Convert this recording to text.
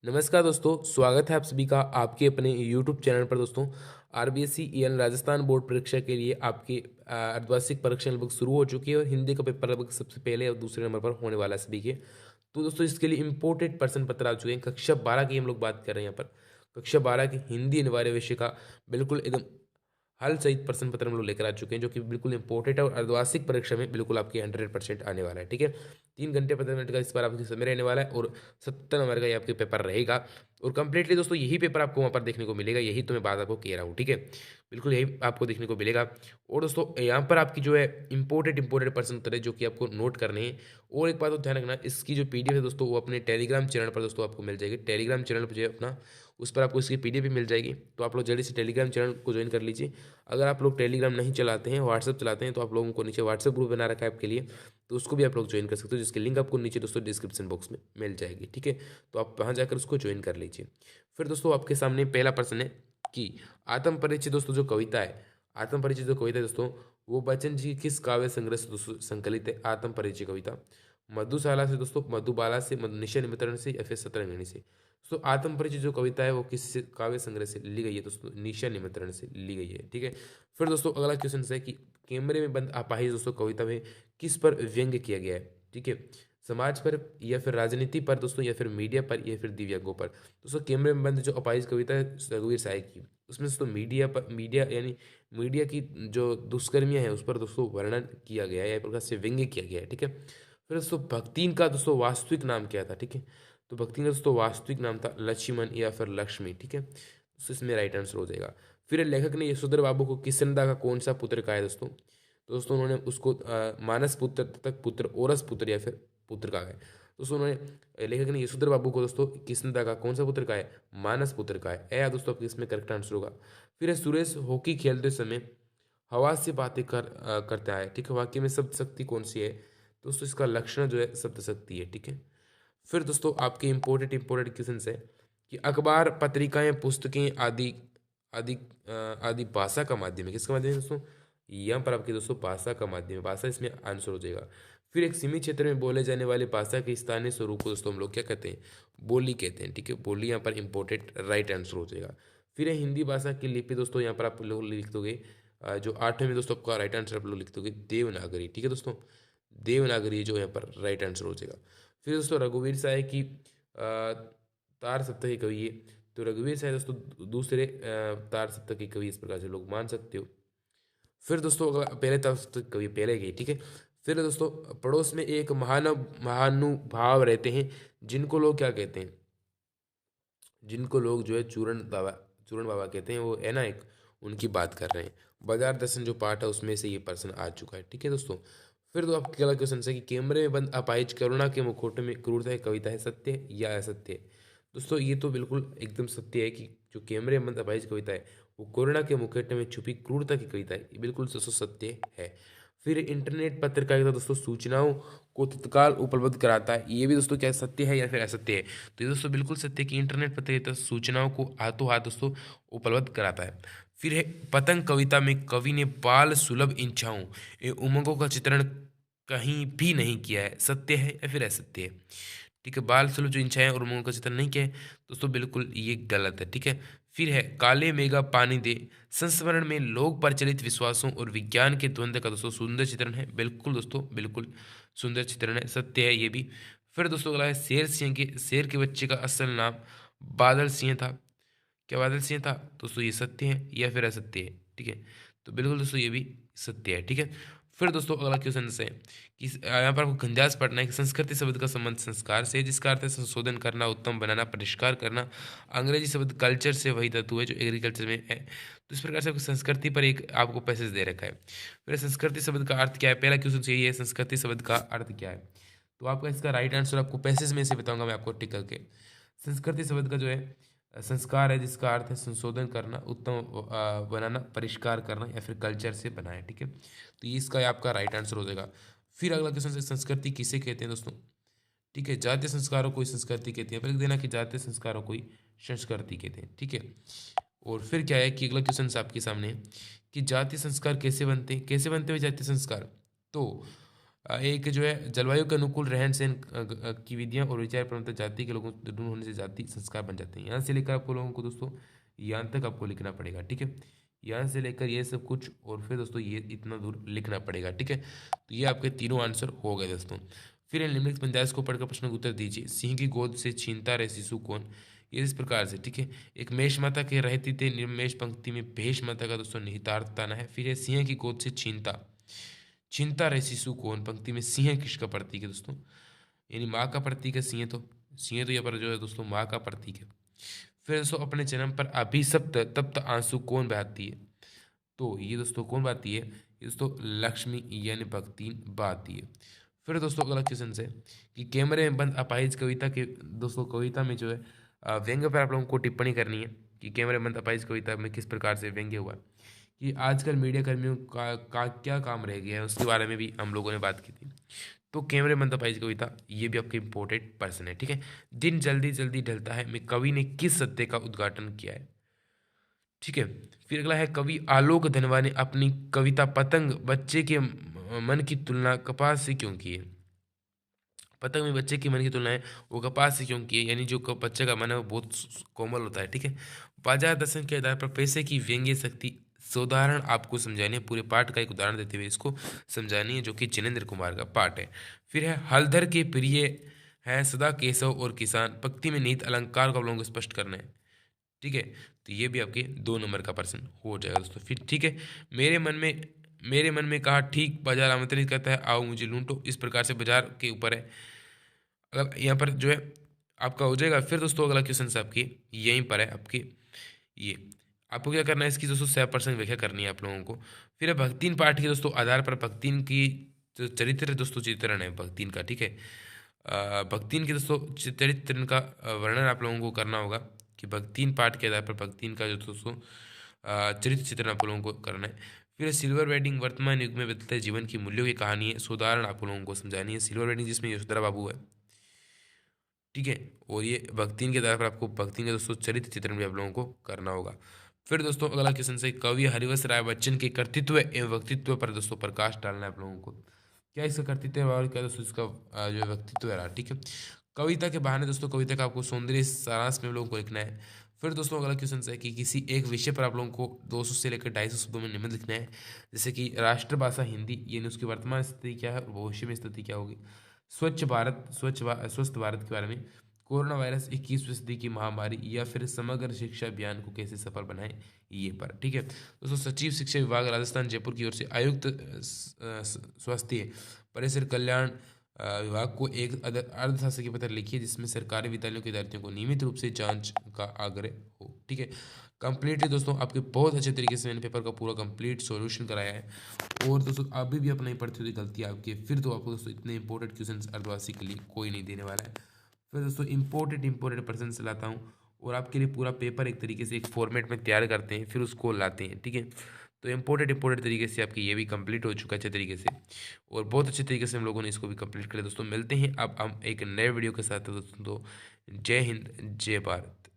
नमस्कार दोस्तों, स्वागत है आप सभी का आपके अपने यूट्यूब चैनल पर। दोस्तों, आरबीएससी यानी राजस्थान बोर्ड परीक्षा के लिए आपकी अर्धवार्षिक परीक्षा लगभग शुरू हो चुकी है और हिंदी का पेपर लगभग सबसे पहले और दूसरे नंबर पर होने वाला है सभी के। तो दोस्तों, इसके लिए इंपोर्टेड प्रश्न पत्र आ चुके हैं। कक्षा 12 की हम लोग बात कर रहे हैं यहाँ पर। कक्षा 12 के हिंदी अनिवार्य विषय का बिल्कुल एकदम हल सहित प्रश्न पत्र हम लोग लेकर आ चुके हैं, जो कि बिल्कुल इंपॉर्टेंट है और अर्धवार्षिक परीक्षा में बिल्कुल आपके 100% आने वाला है। ठीक है, 3 घंटे 15 मिनट का इस बार आपके समय रहने वाला है और 70 नंबर का ये आपके पेपर रहेगा। और कंप्लीटली दोस्तों यही पेपर आपको वहाँ पर देखने को मिलेगा, यही तो मैं बात आपको कह रहा हूँ। ठीक है, बिल्कुल यही आपको देखने को मिलेगा। और दोस्तों यहाँ पर आपकी जो है इंपॉर्टेंट प्रश्न उत्तर है जो कि आपको नोट करने हैं। और एक बात तो ध्यान रखना, इसकी जो पीडीएफ है दोस्तों वो अपने टेलीग्राम चैनल पर दोस्तों आपको मिल जाएगी। टेलीग्राम चैनल पर जो है अपना, उस पर आपको इसकी पीडीएफ भी मिल जाएगी। तो आप लोग जल्दी से टेलीग्राम चैनल को ज्वाइन कर लीजिए। अगर आप लोग टेलीग्राम नहीं चलाते हैं, व्हाट्सअप चलाते हैं, तो आप लोगों को नीचे व्हाट्सअप ग्रुप बना रखा है आपके लिए, तो उसको भी आप लोग ज्वाइन कर सकते हो, जिसकी लिंक आपको नीचे दोस्तों डिस्क्रिप्शन बॉक्स में मिल जाएगी। ठीक है, तो आप वहाँ जाकर उसको ज्वाइन कर लीजिए। फिर दोस्तों आपके सामने पहला प्रश्न है कि आत्म परिचय दोस्तों जो कविता है, आत्म परिचय जो कविता है दोस्तों, वो बच्चन जी की किस काव्य संग्रह से दोस्तों संकलित है? आत्म परिचय कविता मधुशाला से दोस्तों, मधुबाला से, निशा निमित्रण से, या फिर सतरंगिणी से? तो आत्म परिचय जो कविता है वो किस काव्य संग्रह से ली गई है दोस्तों? निशा निमित्रण से ली गई है। ठीक है, फिर दोस्तों अगला क्वेश्चन है कि कैमरे में बंद अपाहिज दोस्तों कविता में किस पर व्यंग्य किया गया है? ठीक है, समाज पर, या फिर राजनीति पर दोस्तों, या फिर मीडिया पर, या फिर दिव्यांगों पर? दोस्तों कैमरे में बंद जो अपाहिज कविता है रघुवीर साय की, उसमें दोस्तों मीडिया पर, मीडिया यानी मीडिया की जो दुष्कर्मियां हैं उस पर दोस्तों वर्णन किया गया है, या प्रकार से व्यंग्य किया गया है। ठीक है, फिर दोस्तों भक्तिन का दोस्तों वास्तविक नाम क्या था? ठीक है, तो भक्तिन का दोस्तों वास्तविक नाम था लक्ष्मण या फिर लक्ष्मी। ठीक है, तो इसमें राइट आंसर हो जाएगा। फिर लेखक ने यशोधर बाबू को किसनदा का कौन सा पुत्र कहा है दोस्तों? तो दोस्तों उन्होंने उसको मानस पुत्र, तक पुत्र, ओरस पुत्र, या फिर पुत्र कहा है। दोस्तों उन्होंने, लेखक ने यशोधर बाबू को दोस्तों किसनदा का कौन सा पुत्र कहा है? मानस पुत्र कहा है। या दोस्तों आपके इसमें करेक्ट आंसर होगा। फिर है सुरेश हॉकी खेलते समय हवा से बातें करता है। ठीक है, वाक्य में शब्द शक्ति कौन सी है? दोस्तों इसका लक्षण जो है शब्द शक्ति है। ठीक है, फिर दोस्तों आपके इंपोर्टेंट क्वेश्चन है कि अखबार, पत्रिकाएं, पुस्तकें आदि आदि आदि भाषा का माध्यम है। किसका माध्यम है दोस्तों? यहाँ पर आपके दोस्तों भाषा का माध्यम है, भाषा इसमें आंसर हो जाएगा। फिर एक सीमित क्षेत्र में बोले जाने वाली भाषा के स्थानीय स्वरूप को दोस्तों हम लोग क्या कहते हैं? बोली कहते हैं। ठीक है, बोली यहाँ पर इंपोर्टेंट राइट आंसर हो जाएगा। फिर है हिंदी भाषा की लिपि दोस्तों, यहाँ पर आप लोग लिख दोगे जो 8वें में दोस्तों आपका राइट आंसर आप लोग लिख दोगे देवनागरी। ठीक है दोस्तों, देवनागरी जो यहाँ पर राइट आंसर हो जाएगा। फिर दोस्तों रघुवीर साय की तार सप्तक कवि है, तो रघुवीर साय दोस्तों दूसरे तार सप्तक के कवि इस प्रकार से लोग मान सकते हो। फिर दोस्तों अगर पहले तार सप्तक कवि पहले गए। ठीक है, फिर दोस्तों पड़ोस में एक महानुभाव रहते हैं जिनको लोग क्या कहते हैं? जिनको लोग जो है चूरण बाबा कहते हैं, वो है ना, एक उनकी बात कर रहे हैं। बाजार दर्शन जो पार्ट है उसमें से ये प्रश्न आ चुका है। ठीक है दोस्तों, फिर तो आपके अगला क्वेश्चन है कि कैमरे में बंद अपाहिज करुणा के मुखौटे में क्रूरता है कविता है, सत्य है या असत्य है? दोस्तों ये तो बिल्कुल एकदम सत्य है कि जो कैमरे में बंद अपाहिज कविता है वो करुणा के मुखौटे में छुपी क्रूरता की कविता है, ये बिल्कुल दोस्तों सत्य है। फिर इंटरनेट पत्रकारिता दोस्तों सूचनाओं को तत्काल उपलब्ध कराता है, ये भी दोस्तों क्या सत्य है या फिर असत्य है? तो ये दोस्तों बिल्कुल सत्य है कि इंटरनेट पत्रकारिता सूचनाओं को हाथों हाथ दोस्तों उपलब्ध कराता है। फिर है पतंग कविता में कवि ने बाल सुलभ इच्छाओं एवं उमंगों का चित्रण कहीं भी नहीं किया है, सत्य है या फिर असत्य है? ठीक है, बाल सुलभ जो इच्छाएं और उमंगों का चित्रण नहीं किया है दोस्तों, बिल्कुल ये गलत है। ठीक है, फिर है काले मेघा पानी दे संस्मरण में लोक प्रचलित विश्वासों और विज्ञान के द्वंद्व का दोस्तों सुंदर चित्रण है, बिल्कुल दोस्तों बिल्कुल सुंदर चित्रण है, सत्य है ये भी। फिर दोस्तों अगला है शेर के बच्चे का असल नाम बादल सिंह था, क्या बादल सिंह था? दोस्तों ये सत्य है या फिर असत्य है? ठीक है, तो बिल्कुल दोस्तों ये भी सत्य है। ठीक है, फिर दोस्तों अगला क्वेश्चन है कि यहाँ पर आपको गंजास पढ़ना है कि संस्कृति शब्द का संबंध संस्कार से है, जिसका अर्थ है संशोधन करना, उत्तम बनाना, परिष्कार करना। अंग्रेजी शब्द कल्चर से वही तत्व है जो एग्रीकल्चर में है। तो इस प्रकार से आपको संस्कृति पर एक आपको पैसेज दे रखा है। फिर संस्कृति शब्द का अर्थ क्या है? पहला क्वेश्चन यही है, संस्कृति शब्द का अर्थ क्या है? तो आपका इसका राइट आंसर आपको पैसेज में से बताऊंगा मैं आपको टिक करके। संस्कृति शब्द का जो है संस्कार है, जिसका अर्थ है संशोधन करना, उत्तम बनाना, परिष्कार करना, या फिर कल्चर से बनाए। ठीक है, तो ये इसका आपका राइट आंसर हो जाएगा। फिर अगला क्वेश्चन है संस्कृति किसे कहते हैं दोस्तों? ठीक है, जातीय संस्कारों को ही संस्कृति कहते हैं। फिर लिख देना कि जातीय संस्कारों को ही संस्कृति कहते हैं। ठीक है, और फिर क्या है कि अगला क्वेश्चन आपके सामने है कि जातीय संस्कार कैसे बनते हैं? कैसे बनते हुए जातीय संस्कार? तो एक जो है जलवायु के अनुकूल रहन सहन की विधियां और विचार परंपरा जाति के लोगों से दृढ़ होने से जाति संस्कार बन जाते हैं। यहाँ से लेकर आपको लोगों को दोस्तों यहाँ तक आपको लिखना पड़ेगा, ठीक है। यहाँ से लेकर ये सब कुछ और फिर दोस्तों ये इतना दूर लिखना पड़ेगा, ठीक है। तो ये आपके तीनों आंसर हो गए दोस्तों। फिर इन निम्नलिखित पंचायत को पढ़कर प्रश्न का उत्तर दीजिए। सिंह की गोद से छीनता रहे शिशु कौन? ये इस प्रकार से, ठीक है। एक मेष माता के रहती थे निर्मेष पंक्ति में भेष माता का दोस्तों निहितार्थ ताना है। फिर है सिंह की गोद से छीनता छीनता रहे शिशु कौन? पंक्ति में सिंह किसका प्रतीक है दोस्तों? यानी माँ का प्रतीक है सिंह, तो यहाँ पर जो है दोस्तों माँ का प्रतीक है। फिर दोस्तों अपने जन्म पर अभिशप्त तप्त आंसू कौन बहाती है? तो ये दोस्तों कौन बहाती है? ये दोस्तों लक्ष्मी यानी भक्तिन बहाती है। फिर दोस्तों अगला क्वेश्चन है कि कैमरे में बंद अपाहिज कविता के दोस्तों कविता में जो है व्यंग्य पर आप लोगों को टिप्पणी करनी है कि कैमरे में बंद अपाहिज कविता में किस प्रकार से व्यंग्य हुआ, कि आजकल मीडिया कर्मियों का क्या काम रह गया है उसके बारे में भी हम लोगों ने बात की थी। तो कैमरे में बंद अपाहिज कविता ये भी आपके इंपॉर्टेंट पर्सन है, ठीक है। दिन जल्दी जल्दी ढलता है में कवि ने किस सत्य का उद्घाटन किया है, ठीक है। फिर अगला है कवि आलोक धनवा ने अपनी कविता पतंग बच्चे के मन की तुलना कपास से क्यों की है? पतंग में बच्चे की मन की तुलना है वो कपास से क्यों की है? यानी जो बच्चे का मन है वो बहुत कोमल होता है, ठीक है। बाजार दर्शन के आधार पर पैसे की व्यंग्य शक्ति उदाहरण आपको समझानी है। पूरे पाठ का एक उदाहरण देते हुए इसको समझानी है, जो कि जिनेंद्र कुमार का पाठ है। फिर है हलधर के प्रिय है सदा केशव और किसान, पंक्ति में निहित अलंकार को आप लोगों को स्पष्ट करना है, ठीक है। तो ये भी आपके 2 नंबर का प्रश्न हो जाएगा दोस्तों। फिर ठीक है, मेरे मन में कहा ठीक बाजार आमंत्रित करता है आओ मुझे लूटो, इस प्रकार से बाजार के ऊपर है। अगर यहाँ पर जो है आपका हो जाएगा। फिर दोस्तों अगला क्वेश्चन से आपकी यहीं पर है आपकी, ये आपको क्या करना है इसकी दोस्तों 7% व्याख्या करनी है आप लोगों को। फिर है भक्तिन पाठ के दोस्तों आधार पर भक्तिन की जो चरित्र दोस्तों चित्रण है भक्तिन का, ठीक है। भक्तिन के दोस्तों चरित्र का वर्णन आप लोगों को करना होगा कि भक्तिन पाठ के आधार पर भक्तिन का जो दोस्तों चरित्र चित्रण आप लोगों को करना है। फिर सिल्वर वेडिंग वर्तमान युग में बदलते जीवन की मूल्यों की कहानी है, उदाहरण आप लोगों को समझानी है। सिल्वर वेडिंग जिसमें यशोधरा बाबू है, ठीक है। और ये भक्तिन के आधार पर आपको भक्तिन के दोस्तों चरित्र चित्रण भी आप लोगों को करना होगा। फिर दोस्तों अगला क्वेश्चन से कवि हरिवंश राय बच्चन के कर्तृत्व एवं व्यक्तित्व पर दोस्तों प्रकाश डालना है आप लोगों को। क्या इसका कर्तृत्व है और क्या दोस्तों इसका जो व्यक्तित्व है, ठीक है। कविता के बहाने दोस्तों कविता का आपको सौंदर्य सारांश में आप लोगों को लिखना है। फिर दोस्तों अगला क्वेश्चन है कि किसी एक विषय पर आप लोगों को 200 से लेकर 250 शब्दों में निबंध लिखना है, जैसे कि राष्ट्रभाषा हिंदी यानी उसकी वर्तमान स्थिति क्या है और भविष्य में स्थिति क्या होगी, स्वस्थ भारत के बारे में, कोरोना वायरस 21वीं सदी की महामारी, या फिर समग्र शिक्षा अभियान को कैसे सफल बनाएं ये पर, ठीक है। दोस्तों सचिव शिक्षा विभाग राजस्थान जयपुर की ओर से आयुक्त स्वास्थ्य परिसर कल्याण विभाग को एक अर्धशासकीय पत्र लिखिए जिसमें सरकारी विद्यालयों के विद्यार्थियों को नियमित रूप से जांच का आग्रह हो, ठीक है। कंप्लीटली दोस्तों आपके बहुत अच्छे तरीके से मैंने पेपर का पूरा कंप्लीट सॉल्यूशन कराया है। और दोस्तों अभी भी अपना ही पढ़ते हुए गलती आपकी है, फिर तो आपको दोस्तों इतने इंपॉर्टेंट क्वेश्चन अर्धवासी के लिए कोई नहीं देने वाला है। फिर दोस्तों इंपॉर्टेंट पर्सन से लाता हूँ और आपके लिए पूरा पेपर एक तरीके से एक फॉर्मेट में तैयार करते हैं, फिर उसको लाते हैं, ठीक है। तो इंपॉर्टेंट तरीके से आपकी ये भी कंप्लीट हो चुका है अच्छे तरीके से, और बहुत अच्छे तरीके से हम लोगों ने इसको भी कंप्लीट कर लिया। दोस्तों मिलते हैं अब हम एक नए वीडियो के साथ दोस्तों। जय हिंद जय भारत।